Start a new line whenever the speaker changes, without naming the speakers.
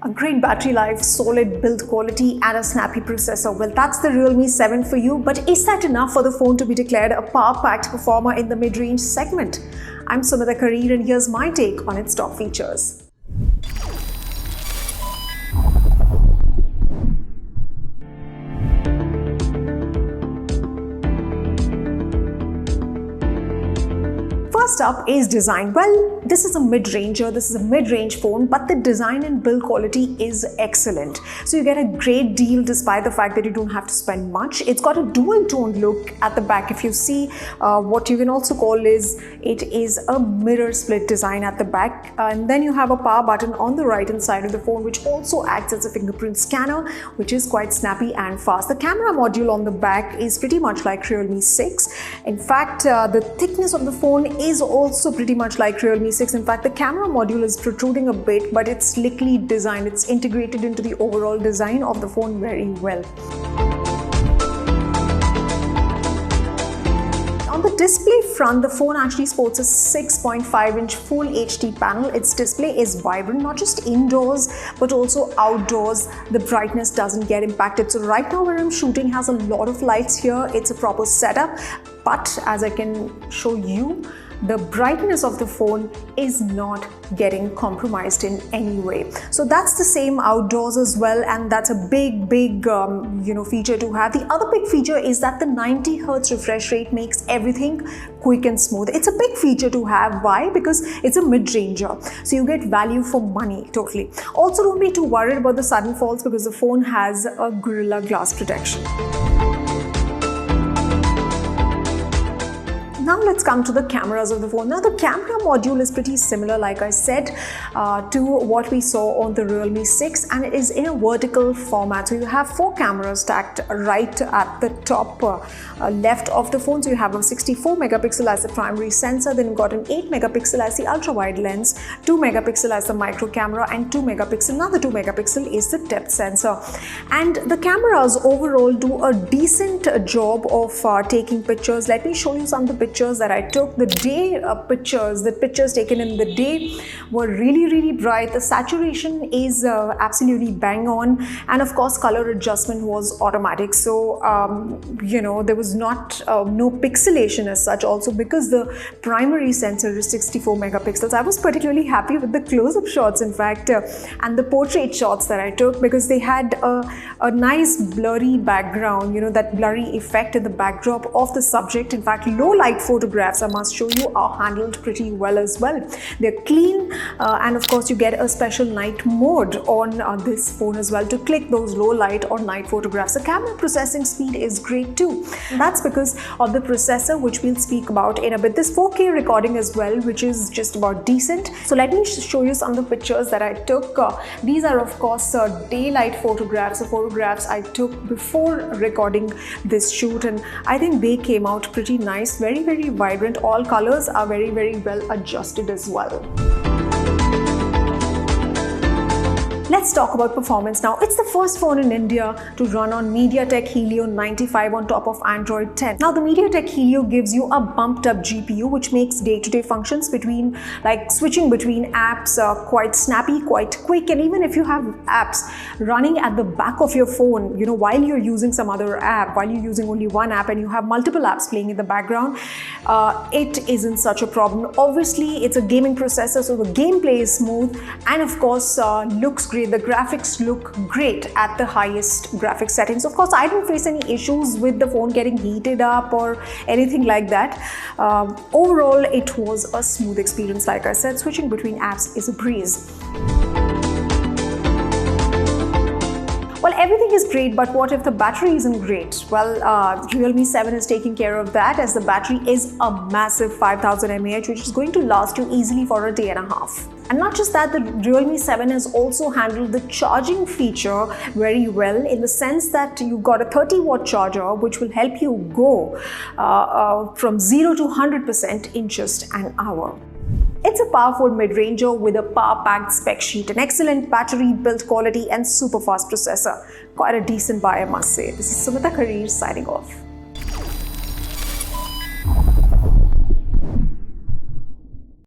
A great battery life, solid build quality and a snappy processor. Well, that's the Realme 7 for you, but is that enough for the phone to be declared a power-packed performer in the mid-range segment? I'm Sumita Karir and here's my take on its top features. First up is design. Well, this is a mid-ranger, this is a mid-range phone, but the design and build quality is excellent. So you get a great deal despite the fact that you don't have to spend much. It's got a dual-toned look at the back. If you see, what you can also call it is a mirror split design at the back. And then you have a power button on the right-hand side of the phone, which also acts as a fingerprint scanner, which is quite snappy and fast. The camera module on the back is pretty much like Realme 6. In fact, the thickness of the phone is also pretty much like Realme 6. In fact, the camera module is protruding a bit, but it's slickly designed. It's integrated into the overall design of the phone very well. On the display front, the phone actually sports a 6.5-inch Full HD panel. Its display is vibrant, not just indoors, but also outdoors. The brightness doesn't get impacted. So right now where I'm shooting has a lot of lights here. It's a proper setup, but as I can show you, the brightness of the phone is not getting compromised in any way. So that's the same outdoors as well, and that's a big feature to have. The other big feature is that the 90 Hz refresh rate makes everything quick and smooth. It's a big feature to have. Why? Because it's a mid-ranger, so you get value for money totally. Also, don't be too worried about the sudden falls because the phone has a Gorilla Glass protection. Now let's come to the cameras of the phone. Now the camera module is pretty similar, like I said, to what we saw on the Realme 6, and it is in a vertical format. So you have 4 cameras stacked right at the top left of the phone. So you have a 64 megapixel as the primary sensor, then you've got an 8 megapixel as the ultra wide lens, 2 megapixel as the micro camera, and 2 megapixel. Now the 2 megapixel is the depth sensor. And the cameras overall do a decent job of taking pictures. Let me show you some of the pictures that I took. The day the pictures taken in the day were really bright. The saturation is absolutely bang on, and of course color adjustment was automatic. So there was no pixelation as such, also because the primary sensor is 64 megapixels. I was particularly happy with the close-up shots, in fact, and the portrait shots that I took, because they had a nice blurry background, that blurry effect in the backdrop of the subject. In fact, low light photographs, I must show you, are handled pretty well as well. They're clean, and of course you get a special night mode on this phone as well to click those low light or night photographs. The camera processing speed is great too. That's because of the processor, which we'll speak about in a bit. This 4K recording as well, which is just about decent. So let me show you some of the pictures that I took. These are of course daylight photographs, the photographs I took before recording this shoot, and I think they came out pretty nice, very vibrant. All colors are very well adjusted as well. Let's talk about performance now. It's the first phone in India to run on MediaTek Helio 95 on top of Android 10. Now the MediaTek Helio gives you a bumped up GPU, which makes day-to-day functions like switching between apps quite snappy, quite quick. And even if you have apps running at the back of your phone, while you're using some other app, while you're using only one app and you have multiple apps playing in the background, it isn't such a problem. Obviously, it's a gaming processor, so the gameplay is smooth, and of course looks great. The graphics look great at the highest graphics settings. Of course, I didn't face any issues with the phone getting heated up or anything like that. Overall, it was a smooth experience. Like I said, switching between apps is a breeze. Well, everything is great, but what if the battery isn't great? Well, Realme 7 is taking care of that, as the battery is a massive 5000 mAh, which is going to last you easily for a day and a half. And not just that, the Realme 7 has also handled the charging feature very well, in the sense that you've got a 30-watt charger, which will help you go from 0 to 100% in just an hour. It's a powerful mid-ranger with a power-packed spec sheet, an excellent battery build quality and super fast processor. Quite a decent buy, I must say. This is Sumita Karir signing off.